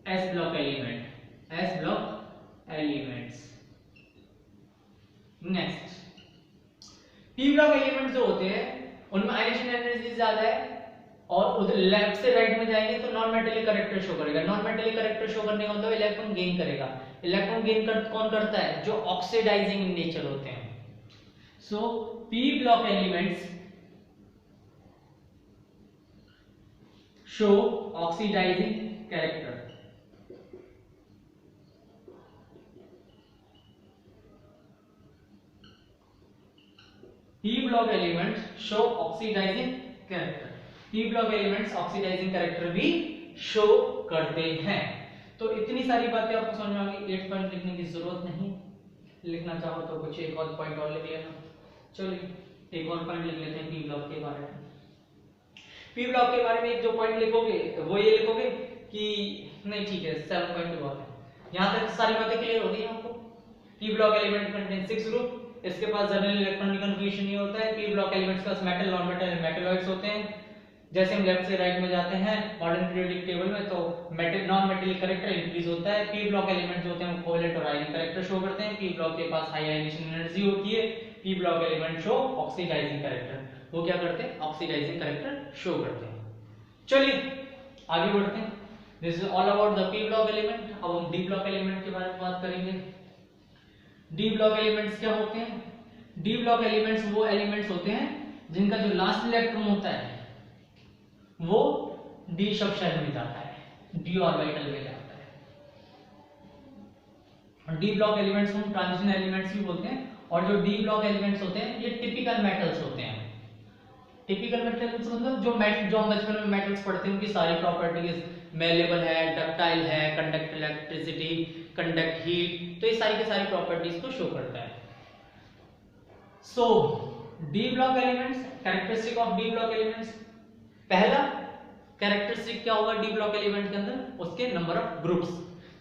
S block elements. Next, P block elements जो होते हैं उनमें आयनेशन एनर्जी ज्यादा है, और उधर लेफ्ट से राइट में जाएंगे तो नॉन मेटलिक कैरेक्टर शो करेगा। नॉन मेटलिक कैरेक्टर शो करने का मतलब इलेक्ट्रॉन गेन करेगा। इलेक्ट्रॉन गेन कौन करता है? जो ऑक्सीडाइजिंग इन नेचर होते हैं। So P block elements show oxidising character. P block elements show oxidizing character। P block elements oxidizing character भी शो करते हैं। तो इतनी सारी बातें आपको समझ में आ गई, 8 पॉइंट लिखने की जरूरत नहीं। लिखना चाहो तो कुछ एक और पॉइंट और लिख लेना। चलिए एक और पॉइंट लिख लेते हैं पी ब्लॉक के बारे में। पी ब्लॉक के बारे में एक जो पॉइंट लिखोगे वो ये लिखोगे कि नहीं ठीक है 7 पॉइंट बहुत है, यहाँ तक सारी बातें क्लियर हो गई आपको। P block element contain 6 group, इसके पास जनरल इलेक्ट्रॉनिक कन्फिगरेशन ये होता है। पी ब्लॉक एलिमेंट्स के पास metal, non metal and metalloids होते हैं। जैसे हम लेफ्ट से राइट में जाते हैं मॉडर्न पीरियोडिक टेबल में तो metal non metal character increase होता है। पी ब्लॉक एलिमेंट्स होते हैं वो कोवेलेंट और आयनिक कैरेक्टर शो करते हैं। पी ब्लॉक के पास हाई आयनाइजेशन एनर्जी होती है। P block element show oxidising character, वो क्या करते हैं ऑक्सीडाइजिंग कैरेक्टर शो करते हैं। चलिए आगे बढ़ते हैं। This is all about the P block element. अब हम डी ब्लॉक एलिमेंट के बारे में बात करेंगे। डी ब्लॉक एलिमेंट्स क्या होते हैं? डी ब्लॉक एलिमेंट्स वो एलिमेंट्स होते हैं जिनका जो लास्ट इलेक्ट्रॉन होता है वो डी सब शेल में जाता है, डी ऑर्बिटल में जाता है। डी ब्लॉक एलिमेंट्स हम ट्रांजिशन एलिमेंट्स भी बोलते हैं। और जो डी ब्लॉक एलिमेंट्स होते हैं ये टिपिकल मेटल्स होते हैं। टिपिकल मेटल्स मतलब जो हम बचपन में मेटल्स पढ़ते हैं उनकी सारी प्रॉपर्टीज मेलेबल है, डक्टाइल है, कंडक्ट इलेक्ट्रिसिटी, कंडक्ट हीट, तो ये सारी की सारी प्रॉपर्टीज को शो करता है। So D block elements, characteristic of D block elements. पहला कैरेक्टरिस्टिक क्या होगा डी ब्लॉक एलिमेंट के अंदर? उसके नंबर ऑफ ग्रुप्स।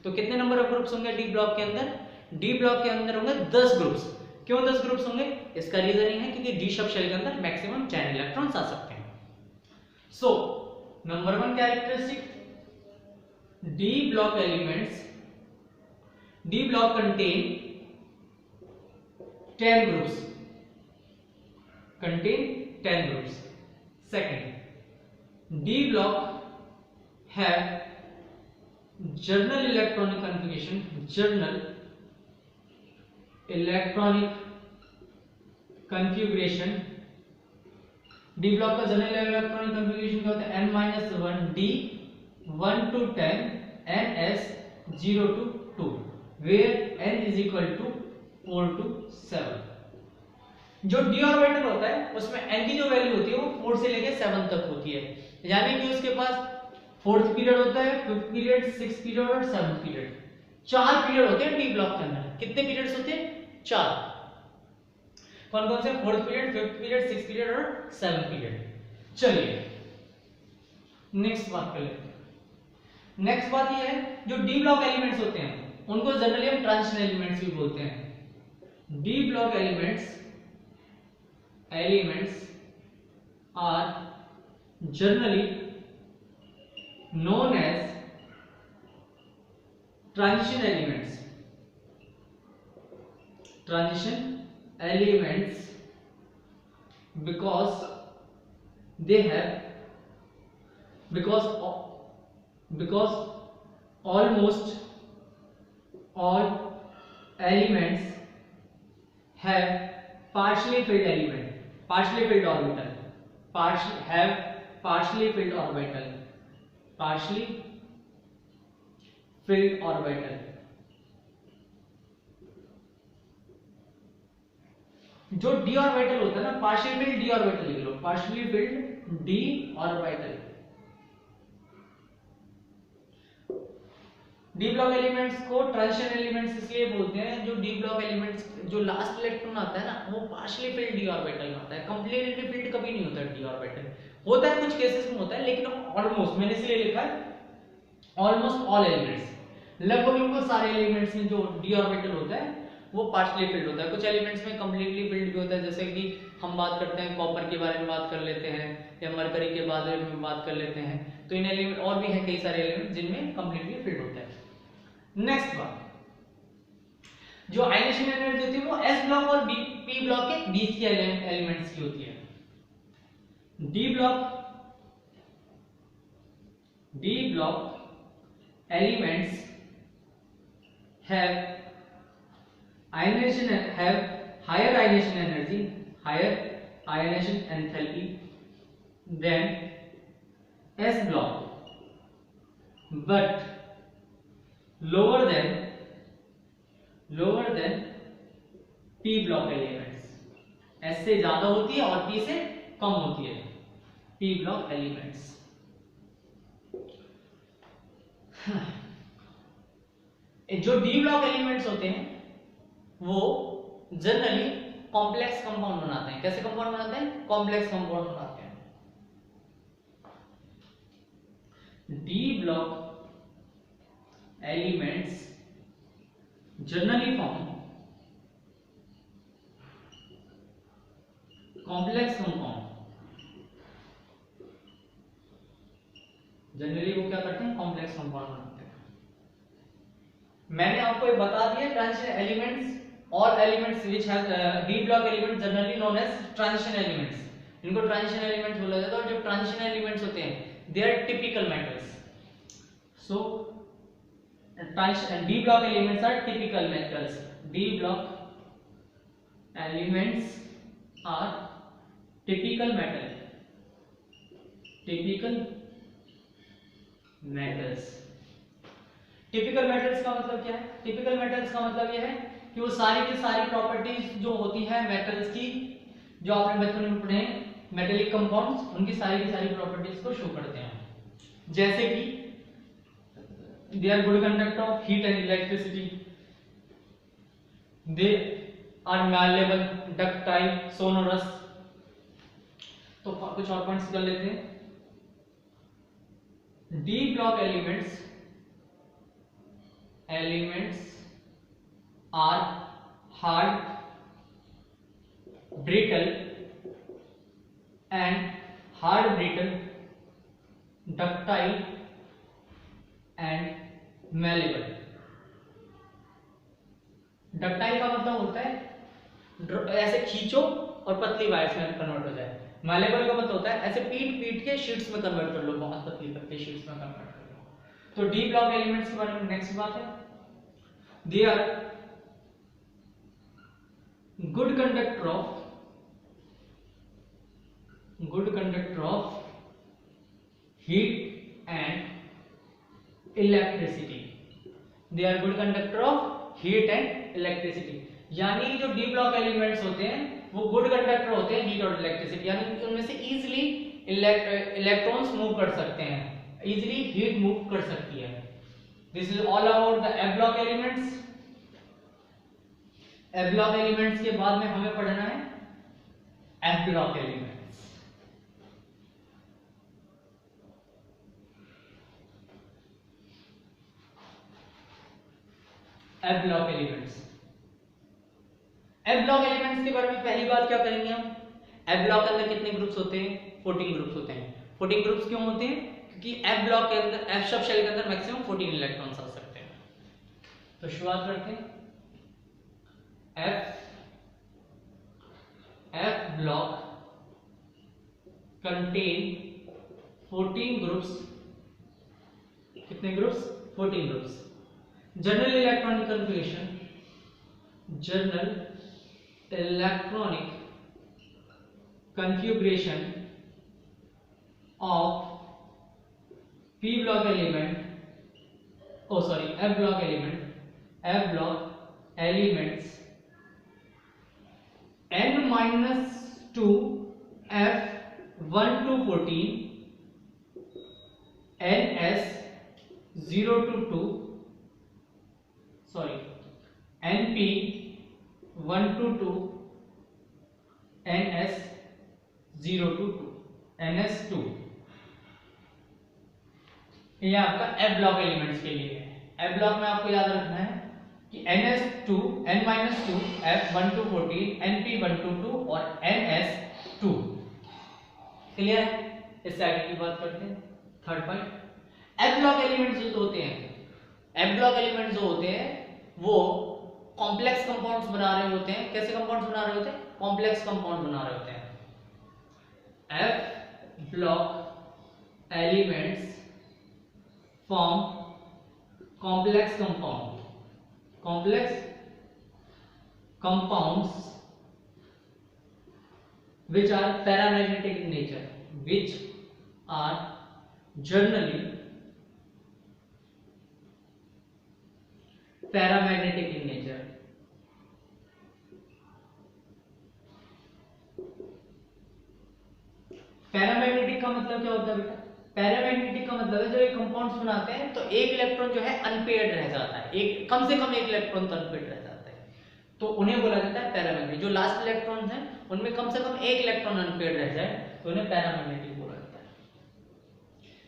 तो कितने नंबर ऑफ ग्रुप्स होंगे डी ब्लॉक के अंदर? डी ब्लॉक के अंदर होंगे 10 ग्रुप्स। क्यों 10 ग्रुप्स होंगे? इसका रीजन ये है क्योंकि डी सब शेल के अंदर मैक्सिमम 10 इलेक्ट्रॉन्स आ सकते हैं। So number 1 characteristic, D block elements, D block contain 10 groups, contain 10 groups. Second, D block have journal electronic configuration, journal electronic configuration. D block का journal electronic configuration क्या होता है? n-1 D 1 to 10 ns 0 to 2 where n is equal to 4 to 7। जो D orbital होता है उसमें n की जो वैल्यू होती है वो 4 से लेके 7 तक होती है, यानी कि उसके पास 4th पीरियड होता है, 5th पीरियड, 6th पीरियड और 7th पीरियड। 4 पीरियड होते हैं डी ब्लॉक के अंदर। कितने पीरियड्स होते हैं? 4। कौन कौन से? 4th period, 5th period, 6th period और 7th पीरियड। चलिए नेक्स्ट बात कर लेते हैं। नेक्स्ट बात ये है जो डी ब्लॉक एलिमेंट्स होते हैं उनको जनरली हम ट्रांजिशन एलिमेंट्स भी बोलते हैं। D block elements are generally known as transition elements because almost all elements have partially filled orbital, partially filled orbital। जो डी ऑर्बिटल होता है ना, पार्शियल फिल्ड डी ऑर्बिटल लिख लो, partially filled D orbital. D block elements को transition elements इसलिए बोलते हैं जो डी ब्लॉक एलिमेंट्स जो लास्ट इलेक्ट्रॉन आता है ना वो पार्शियली फिल्ड डी ऑर्बिटल में आता है। कंप्लीटली फिल्ड कभी नहीं होता डी ऑर्बिटल, होता है कुछ केसेस में होता है लेकिन ऑलमोस्ट, मैंने इसलिए लिखा है ऑलमोस्ट ऑल एलिमेंट्स, लगभग लगभग सारे एलिमेंट्स में जो डी ऑर्बिटल होता है वो पार्शियली फिल्ड होता है। कुछ एलिमेंट्स में कंप्लीटली फिल्ड भी होता है, जैसे कि हम बात करते हैं कॉपर के बारे में बात कर लेते हैं या मरकरी के बारे में बात कर लेते हैं। तो इन एलिमेंट और भी हैं कई सारे एलिमेंट जिनमें कंप्लीटली फिल्ड होता है। नेक्स्ट बात, जो आयनाइजेशन एनर्जी होती है वो एस ब्लॉक और पी ब्लॉक के बीच के एलिमेंट्स की होती है। D block elements have higher ionization enthalpy than S block, but lower than P block elements। S से ज्यादा होती है और P से कम होती है P block elements। जो डी ब्लॉक एलिमेंट्स होते हैं वो जनरली कॉम्प्लेक्स कंपाउंड बनाते हैं। कैसे कंपाउंड बनाते हैं? कॉम्प्लेक्स कंपाउंड बनाते हैं। D block elements generally form complex compound. Generally वो क्या करते हैं? कॉम्प्लेक्स कंपाउंड बनाते हैं। मैंने आपको ये बता दिया transition elements, all elements which have d block elements generally known as transition elements, इनको transition elements बोला जाता है। और जो transition elements होते हैं they are typical metals, so transition d block elements are typical metals, d block elements are typical metal, typical metals। Typical metals का मतलब क्या है? टिपिकल मेटल्स का मतलब यह है कि वो सारी की सारी प्रॉपर्टीज जो होती है मेटल्स की, जो आपने बचपन में पढ़े मेटेलिक कंपाउंड्स, उनकी सारी की सारी प्रॉपर्टीज को शो करते हैं। जैसे कि they are good conductor of heat and electricity, they are malleable, ductile, sonorous. तो कुछ और पॉइंट्स कर लेते हैं। D block elements are hard, brittle and hard brittle, ductile and malleable। Ductile का मतलब होता है ऐसे खींचो और पतली वायर्स में कन्वर्ट हो जाए। मैलेबल का मतलब होता है ऐसे पीट पीट के शीट्स में कन्वर्ट कर लो, बहुत पतली पतली शीट्स में कन्वर्ट कर लो। तो डी ब्लॉक एलिमेंट्स के बारे में नेक्स्ट बात है, they are good conductor of heat and electricity, they are good conductor of heat and electricity। यानी जो डी ब्लॉक एलिमेंट्स होते हैं वो गुड कंडक्टर होते हैं हीट और इलेक्ट्रिसिटी, यानी उनमें से इजीली इलेक्ट्रॉन्स मूव कर सकते हैं, इजीली हीट मूव कर सकती है। This is all about the F block elements। F block elements के बाद में हमें पढ़ना है F block elements। F block elements के बारे में पहली बात क्या करेंगे हम? F block के अंदर कितने ग्रुप्स होते हैं? 14 ग्रुप्स होते हैं। 14 ग्रुप्स क्यों होते हैं? कि F ब्लॉक के अंदर, F सब शेल के अंदर मैक्सिमम 14 इलेक्ट्रॉन्स आ सकते हैं। तो शुरुआत करते हैं। F block contain 14 groups. कितने groups? 14 groups. General electronic configuration, general electronic configuration of P block element, F block elements n minus 2 F1 to 14, ns 0 to 2, np 1 to 2, ns 0 to 2, ns2। ये आपका F block elements के लिए है। F block में आपको याद रखना है कि ns2, n-2, F1 to 14, np1 to 2 और ns2। क्लियर है? इस साइड की बात करते हैं। Third point, F block elements जो होते हैं, वो कॉम्प्लेक्स कंपाउंड्स बना रहे होते हैं। कैसे कंपाउंड्स बना रहे होते हैं? कॉम्प्लेक्स कंपाउंड बना रहे होते हैं। F block elements form complex compounds which are paramagnetic in nature, which are generally paramagnetic in nature। Paramagnetic का मतलब क्या होता है बेटा? पैरामैग्नेटिक का मतलब है जब ये कंपाउंड्स बनाते हैं तो एक इलेक्ट्रॉन जो है अनपेयर्ड रह जाता है, एक कम से कम एक इलेक्ट्रॉन तो अनपेयर्ड रह जाता है। तो उन्हें बोला जाता है पैरामैग्नेटिक। जो लास्ट इलेक्ट्रॉन्स हैं उनमें कम से कम एक इलेक्ट्रॉन अनपेयर्ड रह जाए तो उन्हें पैरामैग्नेटिक बोला जाता है।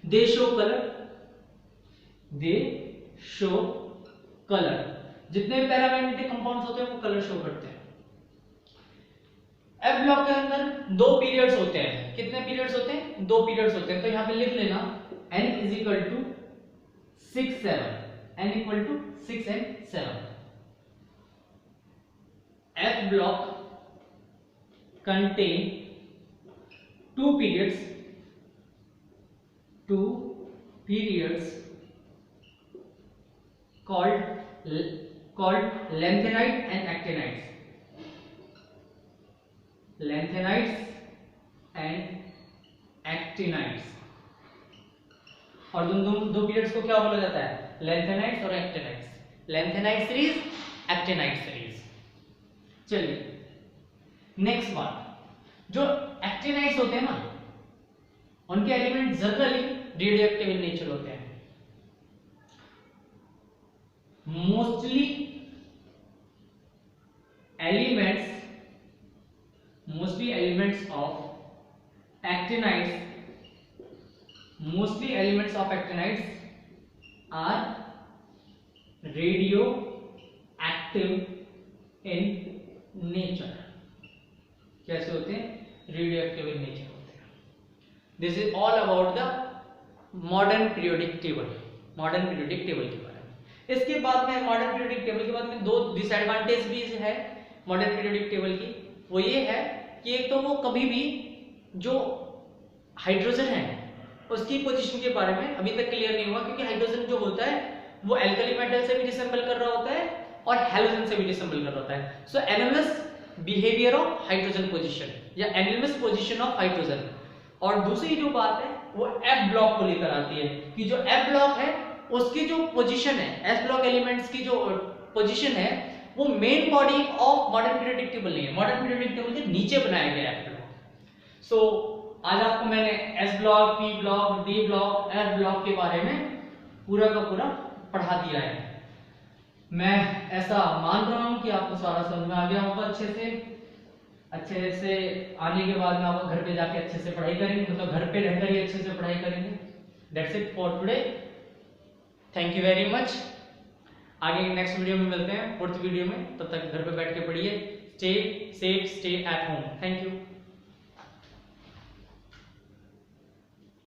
दे शो कलर, दे शो कलर, जितने पैरामैग्नेटिक कंपाउंड्स होते हैं वो कलर शो करते हैं। एफ ब्लॉक के अंदर 2 पीरियड्स होते हैं। कितने पीरियड्स होते हैं? 2 पीरियड्स होते हैं। तो यहां पे लिख लेना n = 6 7, n = 6 and 7। F block contain 2 periods called lanthanides and actinides, और दो पीरियड्स को क्या बोला जाता है? लैंथेनाइड्स और actinides. Lanthanide series, actinide series. चलिए नेक्स्ट बात, जो एक्टिनाइड्स होते हैं ना उनके एलिमेंट जनरली रेडियोएक्टिव इन नेचर होते हैं। Mostly elements of actinides are radioactive in nature। कैसे होते हैं? रेडियोएक्टिव इन नेचर होते हैं। This is all about the modern periodic table के बारे में। इसके बाद में मॉडर्न पीरियोडिक टेबल के बाद में 2 डिसएडवांटेज भी है मॉडर्न पीरियोडिक टेबल की। वो ये है कि एक तो वो कभी भी जो हाइड्रोजन है उसकी पोजीशन के बारे में अभी तक क्लियर नहीं हुआ, क्योंकि हाइड्रोजन जो होता है वो एल्कली मेटल से भी डिसेंबल कर रहा होता है और हैलोजन से भी डिसेंबल कर रहा होता है। So analysis behaviour of hydrogen position या एनालिसिस पोजीशन ऑफ हाइड्रोजन। और दूसरी जो बात है वो एफ ब्लॉक को लेकर आती है कि जो एफ ब्लॉक है उसकी जो पोजीशन है, एफ ब्लॉक एलिमेंट्स की जो पोजीशन है वो main body of modern periodic table नहीं है, मॉडर्न पीरियोडिक टेबल के नीचे बनाया गया एफ ब्लॉक। सो आज आपको मैंने S block, P block, D block, F block के बारे में पूरा का पूरा पढ़ा दिया है। मैं ऐसा मान रहा हूं कि आपको सारा समझ में आ गया होगा अच्छे से आने के बाद में आप घर पे जाके अच्छे से पढ़ाई करेंगे, मतलब घर पे रहकर ही अच्छे से पढ़ाई करेंगे। That's it for today, thank you very much. आगे नेक्स्ट वीडियो में मिलते हैं, 4th वीडियो में। तब तक घर पे बैठ के पढ़िए। Stay safe, stay at home. Thank you.